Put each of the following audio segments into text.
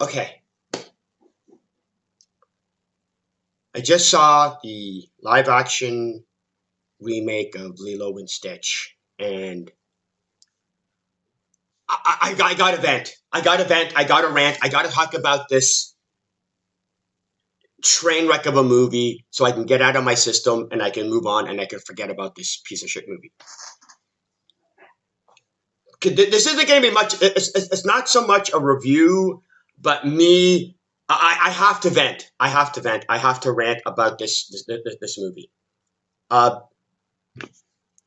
Okay, I just saw the live action remake of Lilo and Stitch, and I got to vent. I got to vent. I got to rant. I got to talk about this train wreck of a movie so I can get out of my system and I can move on and I can forget about this piece of shit movie. This isn't going to be much. It's not so much a review, but me. I have to vent. I have to vent. I have to rant about this movie. Uh,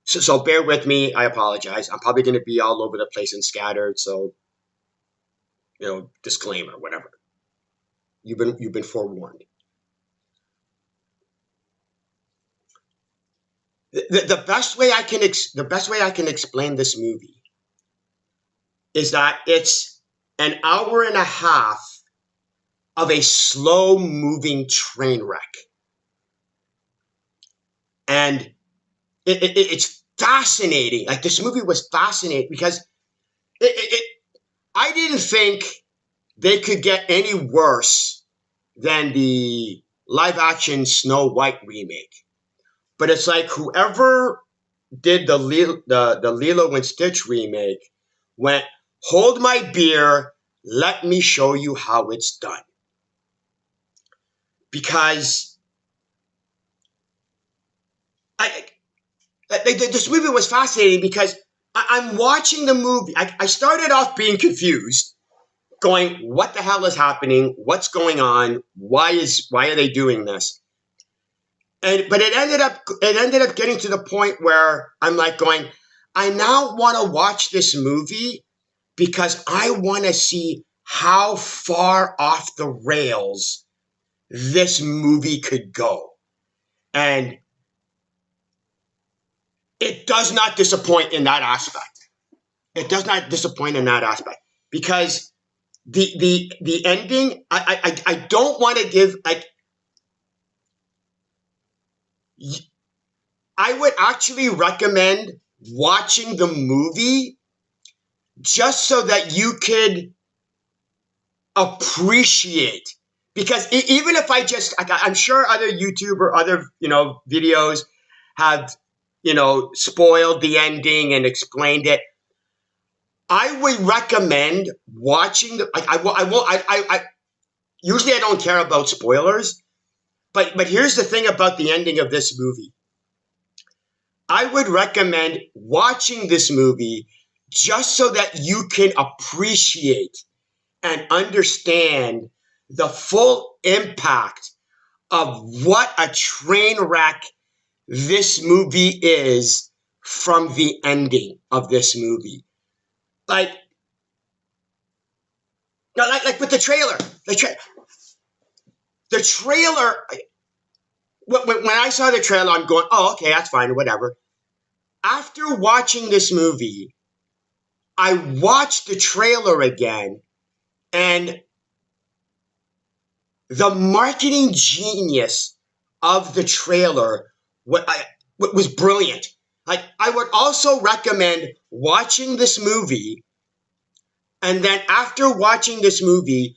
so bear with me. I apologize. I'm probably going to be all over the place and scattered. So disclaimer, whatever. You've been forewarned. The best way I can explain this movie is that it's an hour and a half of a slow moving train wreck, and it's fascinating. Like, this movie was fascinating because I didn't think they could get any worse than the live action Snow White remake. But it's like whoever did the Lilo and Stitch remake went, hold my beer, let me show you how it's done. Because this movie was fascinating because I'm watching the movie. I started off being confused, going, what the hell is happening? What's going on? Why are they doing this? But it ended up getting to the point where I'm like going, I now want to watch this movie because I want to see how far off the rails this movie could go. And it does not disappoint in that aspect. It does not disappoint in that aspect because the ending, I don't want to give, like, I would actually recommend watching the movie just so that you could appreciate. Because even if I'm sure other YouTube or other, videos have, spoiled the ending and explained it. I would recommend watching usually I don't care about spoilers, but here's the thing about the ending of this movie. I would recommend watching this movie just so that you can appreciate and understand the full impact of what a train wreck this movie is from the ending of this movie. Like with the trailer. The trailer, when I saw the trailer, I'm going, oh, okay, that's fine, whatever. After watching this movie, I watched the trailer again, and the marketing genius of the trailer was brilliant. Like, I would also recommend watching this movie, and then after watching this movie,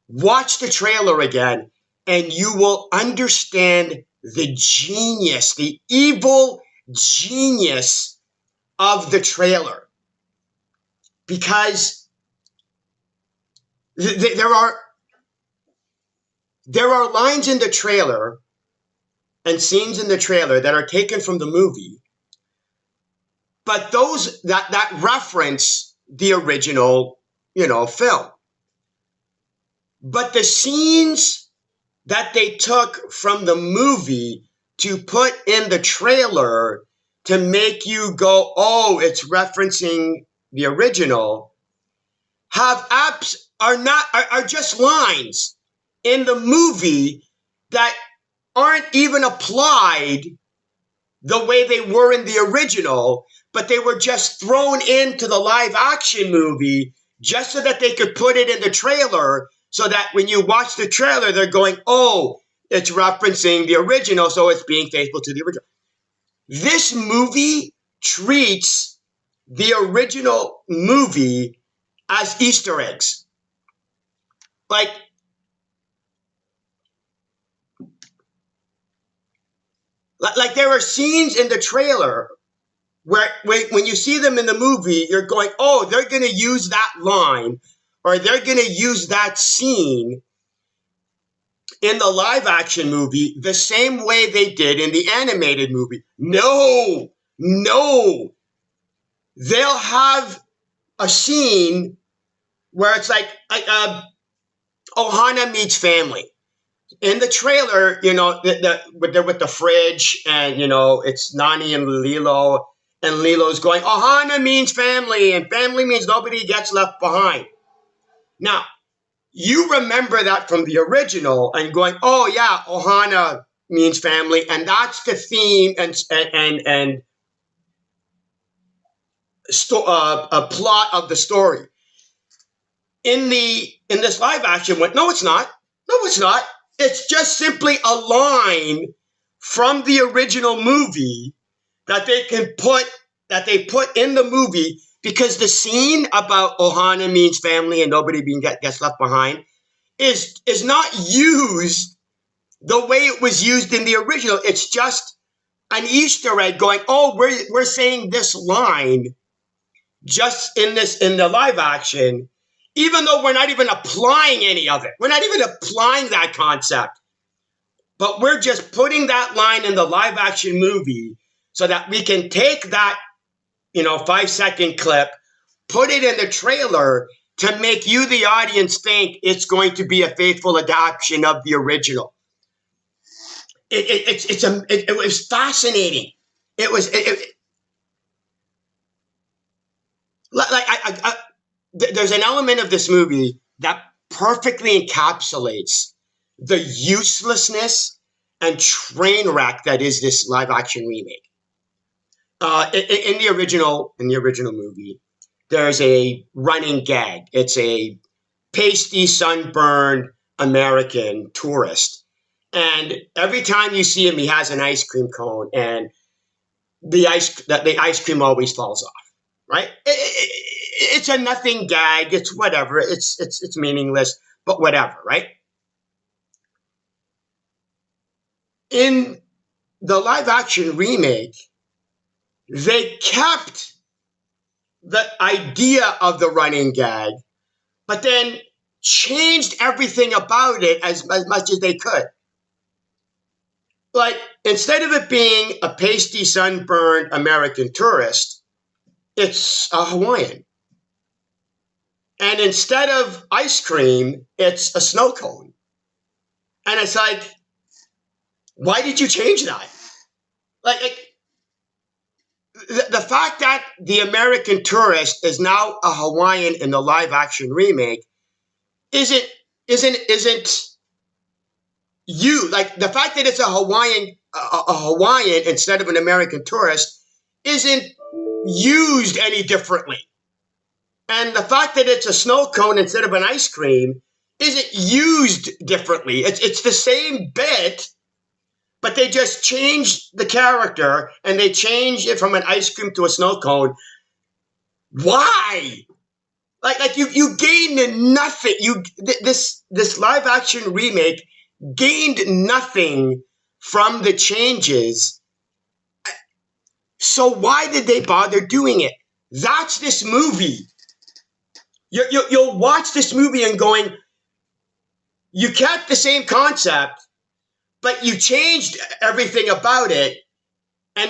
watch the trailer again, and you will understand the genius, the evil genius of the trailer. Because there are lines in the trailer and scenes in the trailer that are taken from the movie, but those that reference the original, film. But the scenes that they took from the movie to put in the trailer to make you go, oh, it's referencing the original, are just lines in the movie that aren't even applied the way they were in the original, but they were just thrown into the live action movie just so that they could put it in the trailer, so that when you watch the trailer, they're going, oh, it's referencing the original, so it's being faithful to the original. This movie treats the original movie as Easter eggs. Like, there are scenes in the trailer where when you see them in the movie, you're going, oh, they're going to use that line or they're going to use that scene in the live action movie the same way they did in the animated movie. No, no. They'll have a scene where it's like Ohana meets family. In the trailer, they're with the fridge, and it's Nani and Lilo, and Lilo's going, Ohana means family, and family means nobody gets left behind. Now, you remember that from the original, and going, oh yeah, Ohana means family, and that's the theme and a plot of the story. In this live action one, no, it's not. No, it's not. It's just simply a line from the original movie that they put in the movie, because the scene about Ohana means family and nobody gets left behind is not used the way it was used in the original. It's just an Easter egg going, oh, we're saying this line just in the live action, even though we're not even applying any of it. We're not even applying that concept. But we're just putting that line in the live action movie so that we can take that, 5-second clip, put it in the trailer to make you, the audience, think it's going to be a faithful adaptation of the original. It was fascinating. It was there's an element of this movie that perfectly encapsulates the uselessness and train wreck that is this live action remake. In the original movie, there's a running gag. It's a pasty, sunburned American tourist, and every time you see him, he has an ice cream cone, and the ice cream always falls off. Right? It's a nothing gag. It's whatever. It's meaningless, but whatever. Right? In the live action remake, they kept the idea of the running gag, but then changed everything about it as much as they could. Like, instead of it being a pasty, sunburned American tourist, it's a Hawaiian. And instead of ice cream, it's a snow cone. And it's like, why did you change that? Like the fact that the American tourist is now a Hawaiian in the live action remake isn't you. Like, the fact that it's a Hawaiian instead of an American tourist isn't used any differently. And the fact that it's a snow cone instead of an ice cream isn't used differently. It's the same bit, but they just changed the character and they changed it from an ice cream to a snow cone. Why? Like you gained nothing. This live action remake gained nothing from the changes. So why did they bother doing it? That's this movie. You'll watch this movie and going, you kept the same concept, but you changed everything about it, and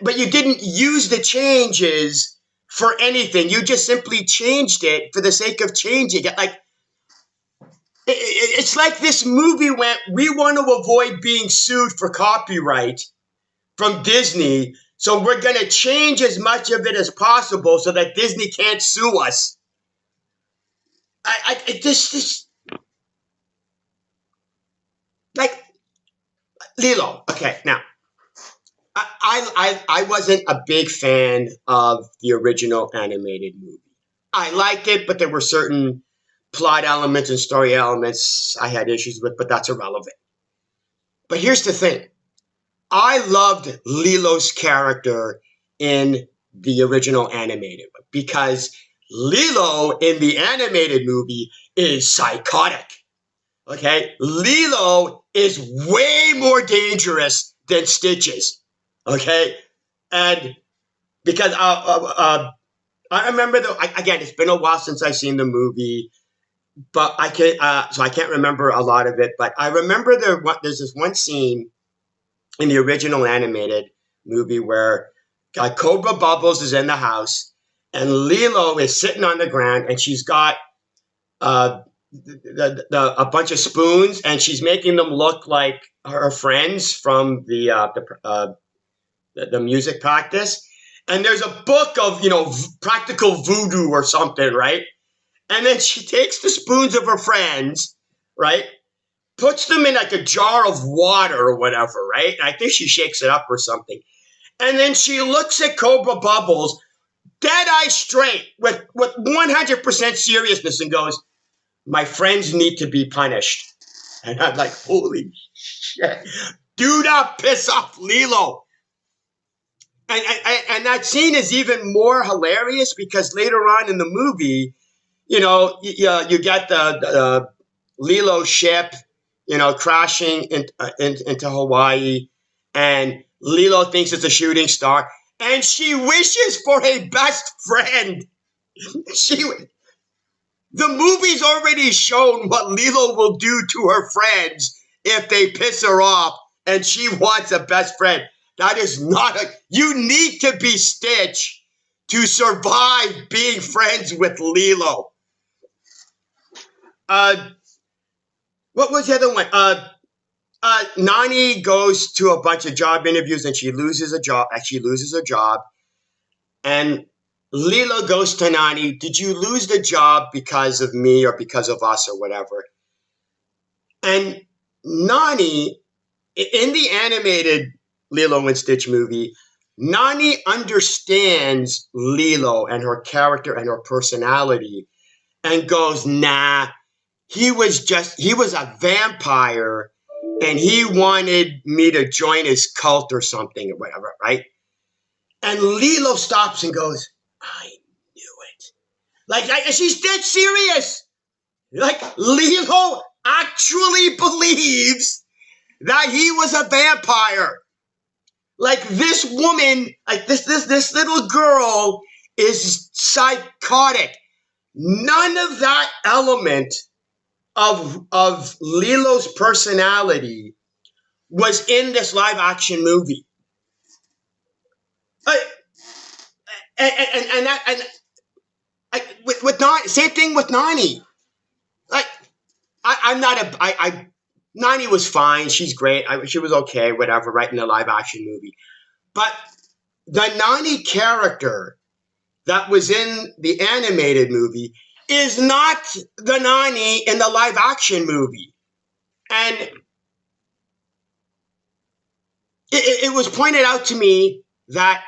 but you didn't use the changes for anything. You just simply changed it for the sake of changing it. Like, it's like this movie went, we want to avoid being sued for copyright from Disney, so we're going to change as much of it as possible so that Disney can't sue us. Like, Lilo. Okay, now, I wasn't a big fan of the original animated movie. I liked it, but there were certain plot elements and story elements I had issues with, but that's irrelevant. But here's the thing. I loved Lilo's character in the original animated one, because Lilo in the animated movie is psychotic. Okay, Lilo is way more dangerous than Stitch is. Okay, and because I remember again, it's been a while since I've seen the movie, but I can't remember a lot of it. But I remember there's this one scene in the original animated movie where Cobra Bubbles is in the house and Lilo is sitting on the ground and she's got uh, a bunch of spoons and she's making them look like her friends from the music practice. And there's a book of practical voodoo or something, right? And then she takes the spoons of her friends, right? Puts them in like a jar of water or whatever, right? I think she shakes it up or something. And then she looks at Cobra Bubbles, dead eye straight, with 100% seriousness and goes, "My friends need to be punished." And I'm like, holy shit. Do not piss off Lilo. And that scene is even more hilarious because later on in the movie, you get the Lilo ship, crashing into Hawaii, and Lilo thinks it's a shooting star, and she wishes for a best friend. The movie's already shown what Lilo will do to her friends if they piss her off, and she wants a best friend. That is not you need to be Stitch to survive being friends with Lilo. What was the other one? Nani goes to a bunch of job interviews and she loses a job. And Lilo goes to Nani, "Did you lose the job because of me or because of us or whatever?" And Nani, in the animated Lilo and Stitch movie, Nani understands Lilo and her character and her personality and goes, "Nah, he was a vampire and he wanted me to join his cult or something or whatever," right? And Lilo stops and goes, "I knew it." Like she's dead serious. Like Lilo actually believes that he was a vampire. Like this woman, like this little girl is psychotic. None of that element of Lilo's personality was in this live action movie. With Nani, same thing with Nani. Like I'm not a I Nani was fine. She's great. She was okay, whatever, right, in the live action movie. But the Nani character that was in the animated movie is not the Nani in the live action movie. And it was pointed out to me that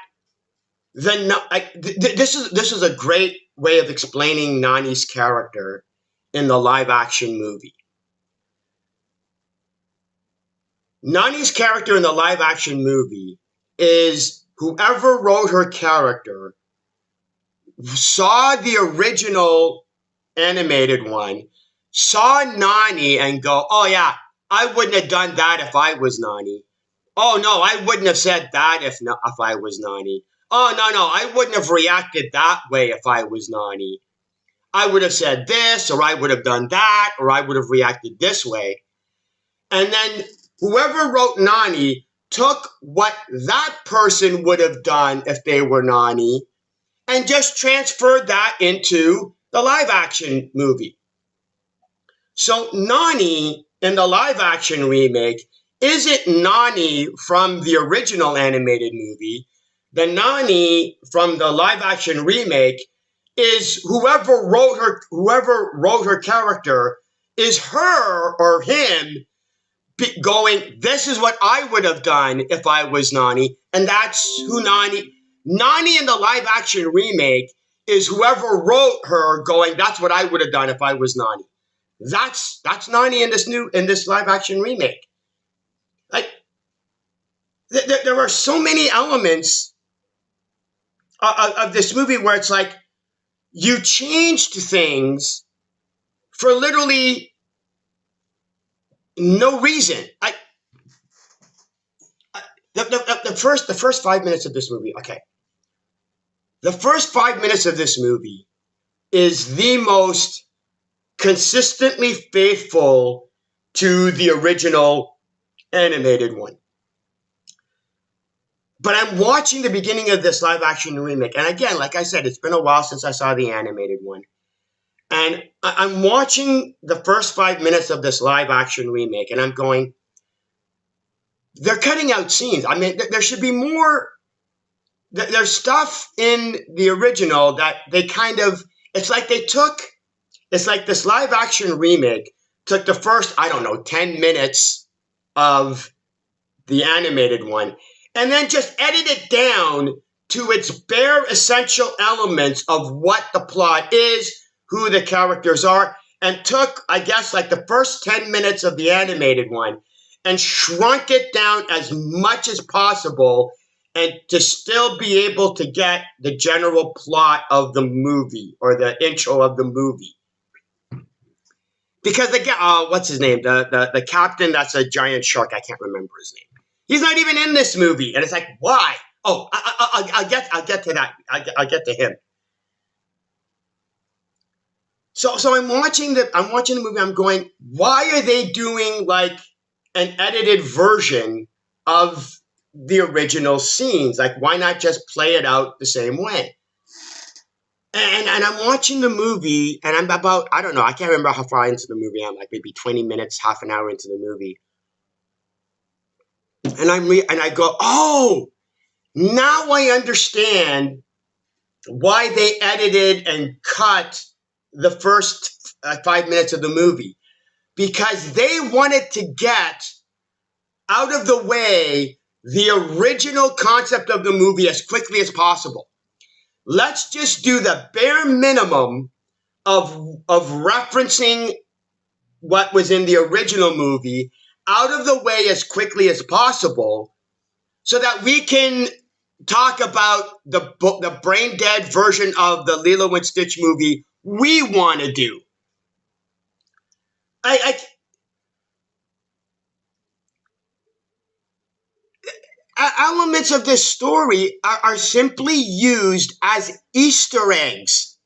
this is a great way of explaining Nani's character in the live action movie. Nani's character in the live action movie is whoever wrote her character saw the original animated one, saw Nani and go, "Oh yeah, I wouldn't have done that if I was Nani. Oh no, I wouldn't have said that if I was Nani. Oh no, I wouldn't have reacted that way if I was Nani. I would have said this, or I would have done that, or I would have reacted this way." And then whoever wrote Nani took what that person would have done if they were Nani and just transferred that into the live action movie. So Nani in the live action remake isn't Nani from the original animated movie. The Nani from the live action remake is whoever wrote her character is her or him going, "This is what I would have done if I was Nani." And that's who Nani in the live action remake is whoever wrote her going, "That's what I would have done if I was Nani." That's Nani in this live action remake. Like there are so many elements of this movie where it's like you changed things for literally no reason. The first 5 minutes of this movie, okay. The first 5 minutes of this movie is the most consistently faithful to the original animated one. But I'm watching the beginning of this live action remake. And again, like I said, it's been a while since I saw the animated one. And I'm watching the first 5 minutes of this live action remake, and I'm going, they're cutting out scenes. I mean, there should be more. There's stuff in the original that they kind of, it's like this live action remake took the first, I don't know, 10 minutes of the animated one and then just edited it down to its bare essential elements of what the plot is, who the characters are, and took, I guess, like the first 10 minutes of the animated one and shrunk it down as much as possible and to still be able to get the general plot of the movie or the intro of the movie. Because what's his name? The captain that's a giant shark. I can't remember his name. He's not even in this movie, and it's like, why? Oh, I'll get to that. I'll get to him. So I'm watching the movie. I'm going, why are they doing like an edited version of the original scenes? Like, why not just play it out the same way? And I'm watching the movie, and I'm about, I don't know, I can't remember how far into the movie I'm, like maybe 20 minutes, half an hour into the movie. And I go, oh, now I understand why they edited and cut the first 5 minutes of the movie. Because they wanted to get out of the way the original concept of the movie as quickly as possible. Let's just do the bare minimum of referencing what was in the original movie out of the way as quickly as possible so that we can talk about the brain dead version of the Lilo and Stitch movie we want to do. Elements of this story are simply used as Easter eggs.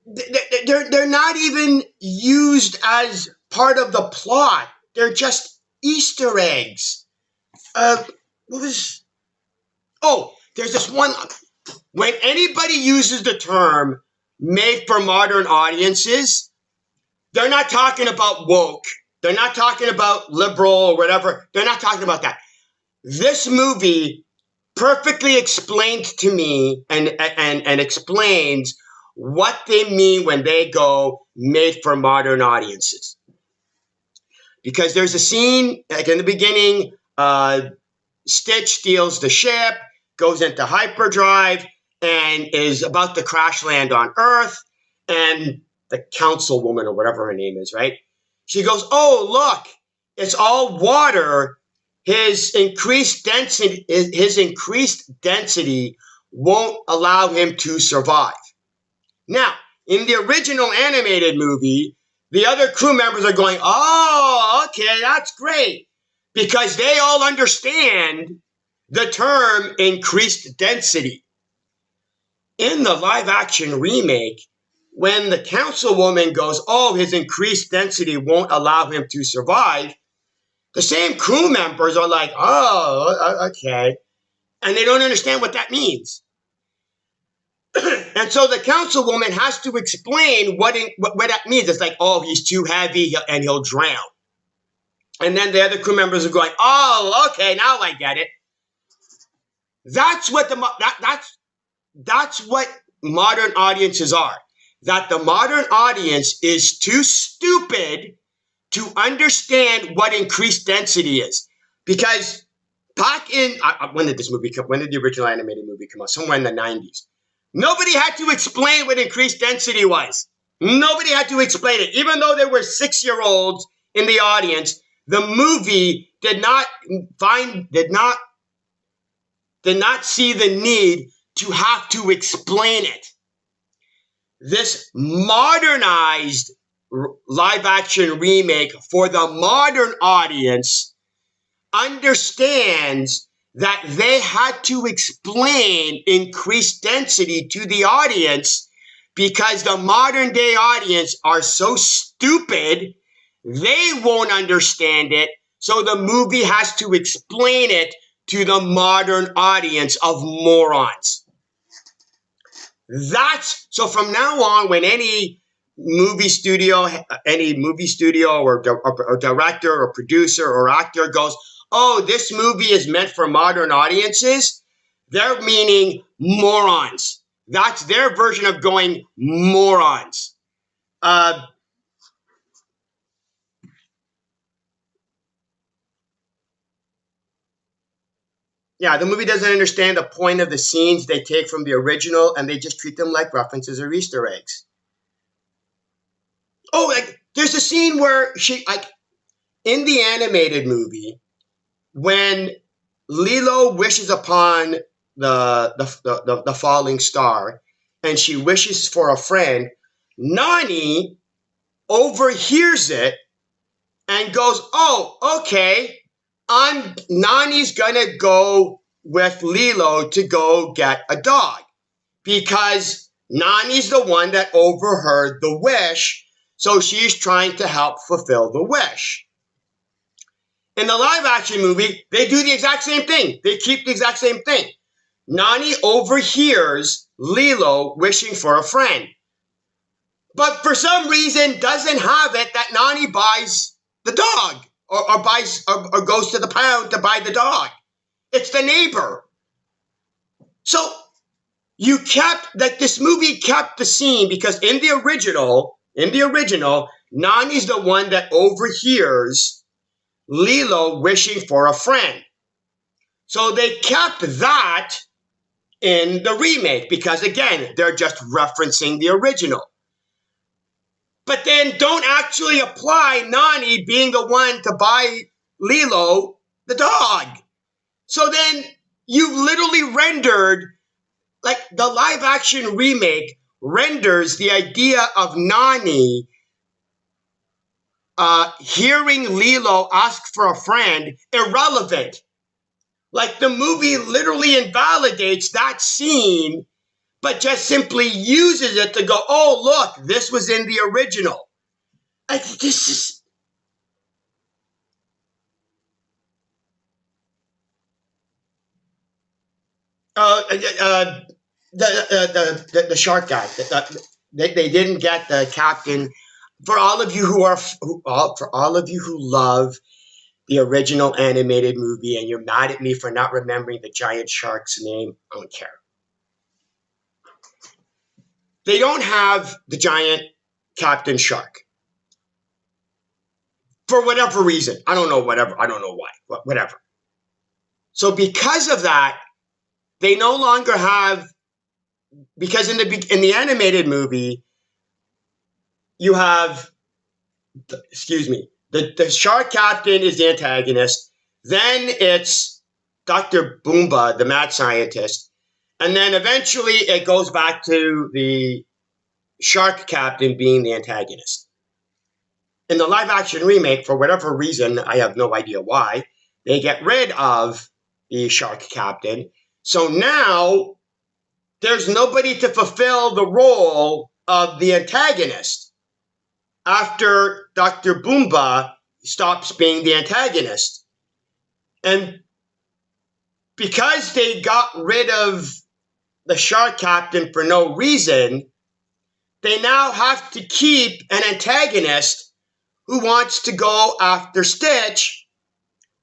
They're not even used as part of the plot. They're just Easter eggs. There's this one. When anybody uses the term made for modern audiences, they're not talking about woke. They're not talking about liberal or whatever. They're not talking about that. This movie perfectly explains to me and explains what they mean when they go made for modern audiences. Because there's a scene, like in the beginning, Stitch steals the ship, goes into hyperdrive, and is about to crash land on Earth, and the councilwoman or whatever her name is, right? She goes, oh, look, it's all water. His increased density won't allow him to survive. Now, in the original animated movie, the other crew members are going, oh, okay, that's great. Because they all understand the term increased density. In the live action remake, when the councilwoman goes, oh, his increased density won't allow him to survive, the same crew members are like, oh, okay. And they don't understand what that means. And so the councilwoman has to explain what that means. It's like, oh, he's too heavy and he'll drown. And then the other crew members are going, oh, okay, now I get it. That's what that's what modern audiences are. That the modern audience is too stupid to understand what increased density is. Because back in, when did this movie come? When did the original animated movie come out? Somewhere in the 90s. Nobody had to explain what increased density was. Nobody had to explain it. Even though there were 6-year-olds in the audience, the movie did not see the need to have to explain it. this modernized live action remake for the modern audience understands that they had to explain increased density to the audience because the modern day audience are so stupid, they won't understand it. So the movie has to explain it to the modern audience of morons. So from now on, when any movie studio or director or producer or actor goes, oh, this movie is meant for modern audiences, they're meaning morons. That's their version of going morons. Yeah, the movie doesn't understand the point of the scenes they take from the original, and they just treat them like references or Easter eggs. Oh, like there's a scene where in the animated movie, when Lilo wishes upon the falling star, and she wishes for a friend, Nani overhears it and goes, "Oh, okay, Nani's gonna go with Lilo to go get a dog because Nani's the one that overheard the wish, so she's trying to help fulfill the wish." In the live action movie, they do the exact same thing. They keep the exact same thing. Nani overhears Lilo wishing for a friend, but for some reason doesn't have it that Nani buys the dog or buys or goes to the pound to buy the dog. It's the neighbor. So this movie kept the scene because in the original, Nani's the one that overhears Lilo wishing for a friend. So they kept that in the remake because, again, they're just referencing the original. But then don't actually apply Nani being the one to buy Lilo the dog. So then you've literally rendered, like the live action remake renders the idea of Nani hearing Lilo ask for a friend irrelevant. Like the movie literally invalidates that scene, but just simply uses it to go, oh, look, this was in the original. Like, this is... the shark guy. They didn't get the captain. For all of you who love the original animated movie, and you're mad at me for not remembering the giant shark's name, I don't care. They don't have the giant Captain Shark. For whatever reason. I don't know why. Whatever. So because of that, they no longer have, because in the animated movie, you have, the shark captain is the antagonist. Then it's Dr. Boomba, the mad scientist. And then eventually it goes back to the shark captain being the antagonist. In the live action remake, for whatever reason, I have no idea why, they get rid of the shark captain. So now there's nobody to fulfill the role of the antagonist after Dr. Boomba stops being the antagonist. And because they got rid of the shark captain for no reason, they now have to keep an antagonist who wants to go after Stitch.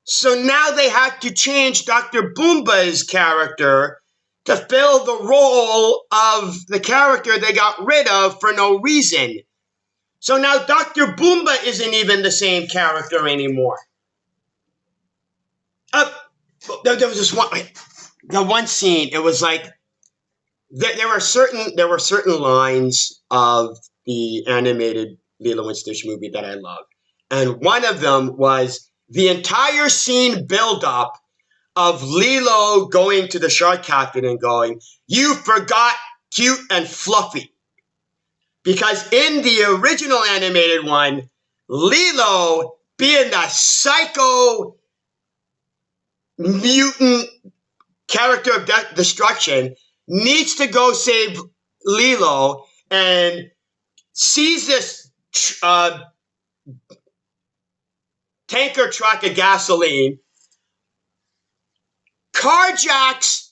So now they have to change Dr. Boomba's character to fill the role of the character they got rid of for no reason. So now Dr. Boomba isn't even the same character anymore. There was this one scene. It was like there were certain lines of the animated Lilo and Stitch movie that I loved, and one of them was the entire scene build-up of Lilo going to the shark captain and going, "You forgot cute and fluffy." Because in the original animated one, Lilo, being the psycho mutant character of destruction, needs to go save Lilo and sees this tanker truck of gasoline, carjacks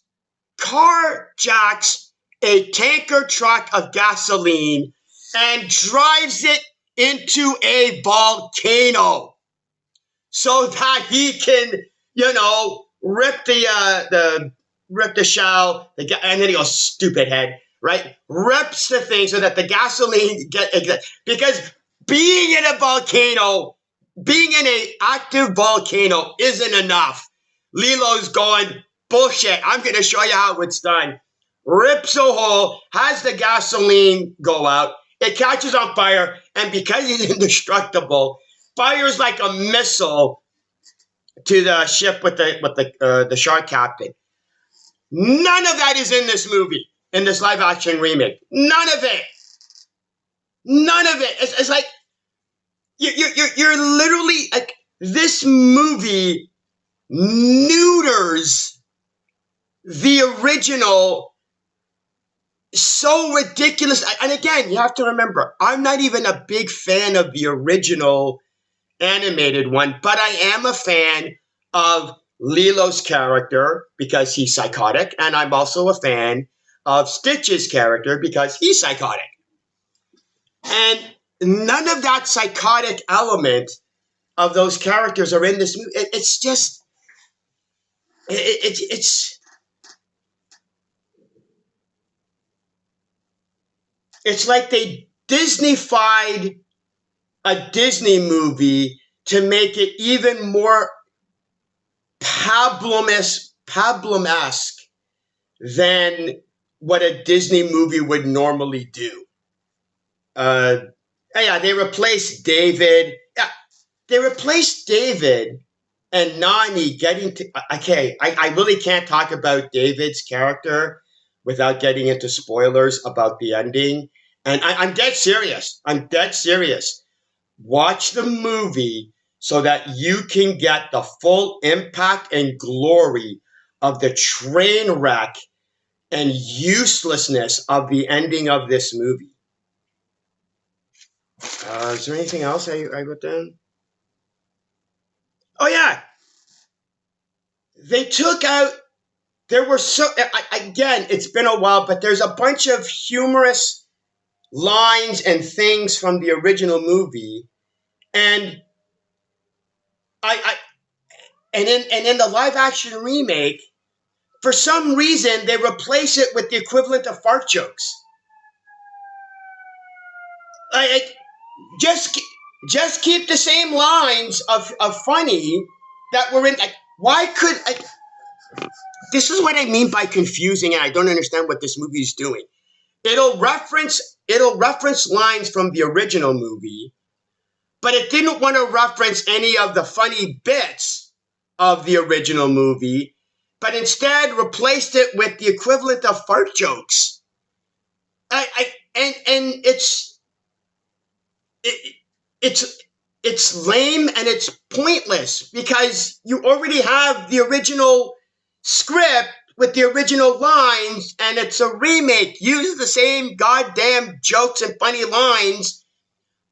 a tanker truck of gasoline and drives it into a volcano so that he can, rip the shell, and then he goes, stupid head, right? Rips the thing so that the gasoline because being in a volcano, being in an active volcano isn't enough. Lilo's going, bullshit, I'm going to show you how it's done. Rips a hole, has the gasoline go out, it catches on fire, and because he's indestructible, fires like a missile to the ship with the shark captain. None of that is in this movie, in this live action remake. None of it. None of it. It's like you're literally like, this movie neuters the original so ridiculous. And again, you have to remember, I'm not even a big fan of the original animated one, but I am a fan of Lilo's character because he's psychotic, and I'm also a fan of Stitch's character because he's psychotic. And none of that psychotic element of those characters are in this movie. It's just, it's like they Disney-fied a Disney movie to make it even more Pablum-esque than what a Disney movie would normally do. They replaced David. Yeah, they replaced David and Nani getting to... Okay, I really can't talk about David's character without getting into spoilers about the ending. And I'm dead serious. I'm dead serious. Watch the movie so that you can get the full impact and glory of the train wreck and uselessness of the ending of this movie. Is there anything else I wrote down? Oh, yeah. They took out... There were again, it's been a while, but there's a bunch of humorous lines and things from the original movie, and in the live action remake, for some reason they replace it with the equivalent of fart jokes. Just keep the same lines of funny that were in. Why could this is what I mean by confusing, and I don't understand what this movie is doing. It'll reference lines from the original movie, but it didn't want to reference any of the funny bits of the original movie, but instead replaced it with the equivalent of fart jokes. And it's lame and it's pointless because you already have the original script with the original lines, and it's a remake. Use the same goddamn jokes and funny lines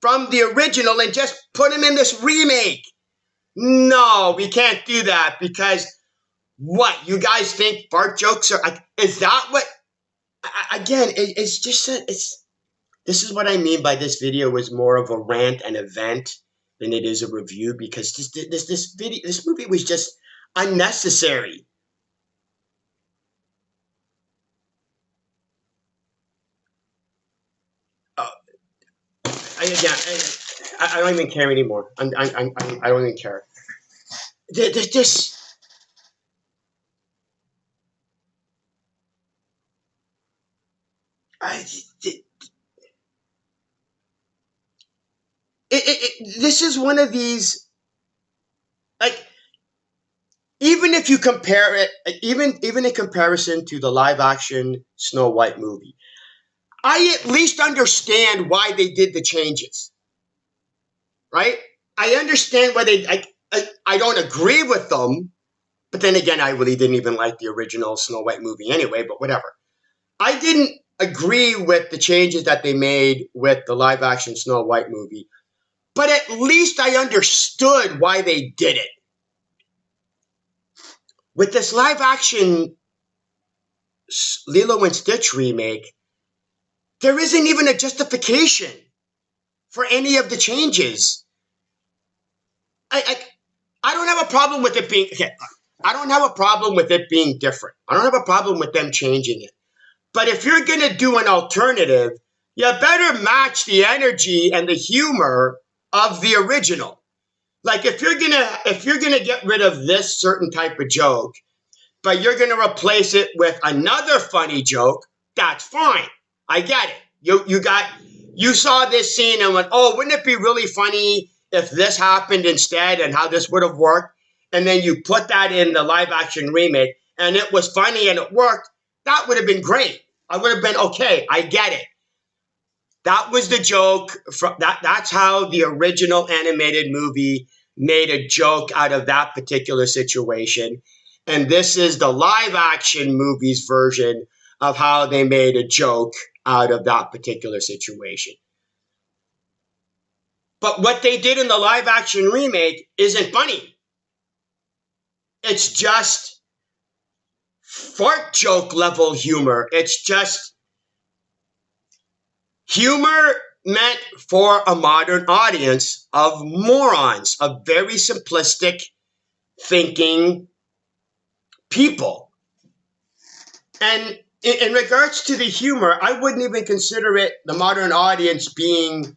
from the original and just put them in this remake. No, we can't do that because what? You guys think fart jokes are... Is that what... Again, it's just... This is what I mean by this video was more of a rant and event than it is a review, because this movie was just unnecessary. I don't even care anymore. I don't even care. This. This is one of these, like, even if you compare it, even in comparison to the live action Snow White movie, I at least understand why they did the changes, right? I understand why I don't agree with them, but then again, I really didn't even like the original Snow White movie anyway, but whatever. I didn't agree with the changes that they made with the live action Snow White movie, but at least I understood why they did it. With this live action Lilo and Stitch remake, there isn't even a justification for any of the changes. I don't have a problem with it being okay. I don't have a problem with it being different. I don't have a problem with them changing it. But if you're gonna do an alternative, you better match the energy and the humor of the original. Like if you're gonna get rid of this certain type of joke, but you're gonna replace it with another funny joke, that's fine. I get it. You saw this scene and went, oh, wouldn't it be really funny if this happened instead and how this would have worked? And then you put that in the live action remake and it was funny and it worked. That would have been great. I would have been okay. I get it. That was the joke. That's how the original animated movie made a joke out of that particular situation. And this is the live action movie's version of how they made a joke out of that particular situation. But what they did in the live action remake isn't funny. It's just fart joke level humor. It's just humor meant for a modern audience of morons, of very simplistic thinking people. And in regards to the humor, I wouldn't even consider it the modern audience being,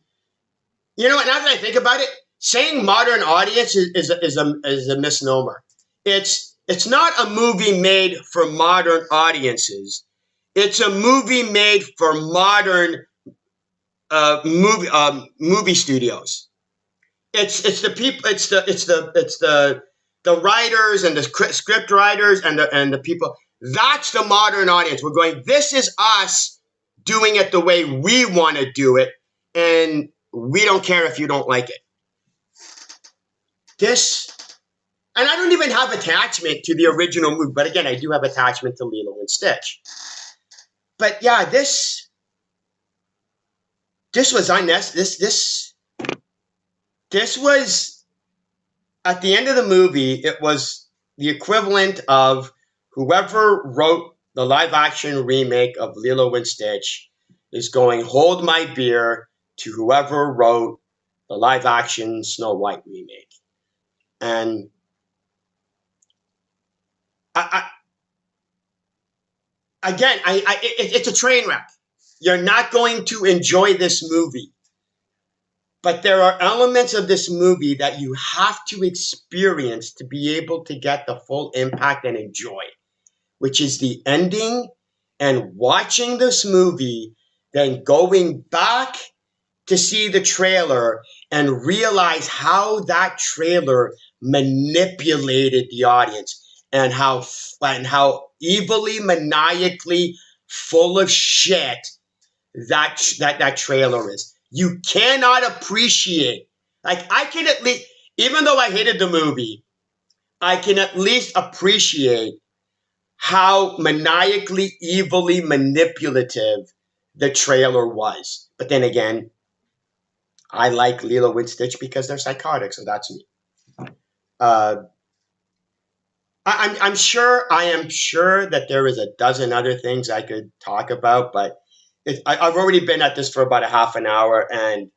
now that I think about it, saying modern audience is a misnomer. It's not a movie made for modern audiences. It's a movie made for modern movie studios. It's the people. It's the writers and the script writers and the people. That's the modern audience. We're going, this is us doing it the way we want to do it, and we don't care if you don't like it. And I don't even have attachment to the original movie, but again, I do have attachment to Lilo and Stitch. But yeah, this was unnecessary. This was, at the end of the movie, it was the equivalent of whoever wrote the live action remake of Lilo and Stitch is going, hold my beer to whoever wrote the live action Snow White remake. And it's a train wreck. You're not going to enjoy this movie. But there are elements of this movie that you have to experience to be able to get the full impact and enjoy, which is the ending and watching this movie, then going back to see the trailer and realize how that trailer manipulated the audience and how evilly, maniacally full of shit that trailer is. You cannot appreciate, I can at least, even though I hated the movie, I can at least appreciate how maniacally, evilly manipulative the trailer was. But then again, I like Lilo and Stitch because they're psychotic, so that's me. I am sure that there is a dozen other things I could talk about, but I've already been at this for about a half an hour, and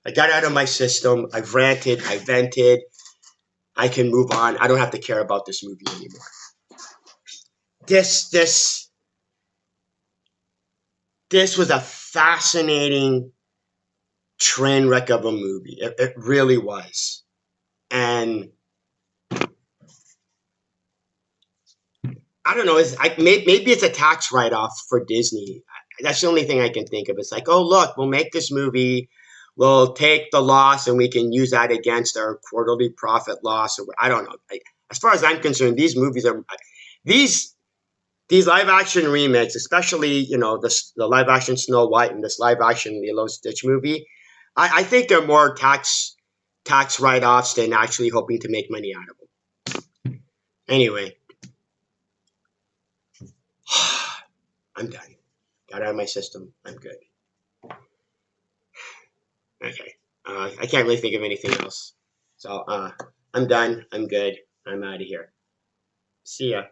I got out of my system. I've ranted. I vented. I can move on. I don't have to care about this movie anymore. This was a fascinating train wreck of a movie. It really was. And I don't know. Maybe it's a tax write-off for Disney. That's the only thing I can think of. It's like, oh, look, we'll make this movie. We'll take the loss and we can use that against our quarterly profit loss. Or I don't know. As far as I'm concerned, these movies are these these live action remakes, especially the live action Snow White and this live action Lilo Stitch movie, I think they're more tax write offs than actually hoping to make money out of them. Anyway, I'm done. Got out of my system. I'm good. Okay. I can't really think of anything else. So I'm done. I'm good. I'm out of here. See ya.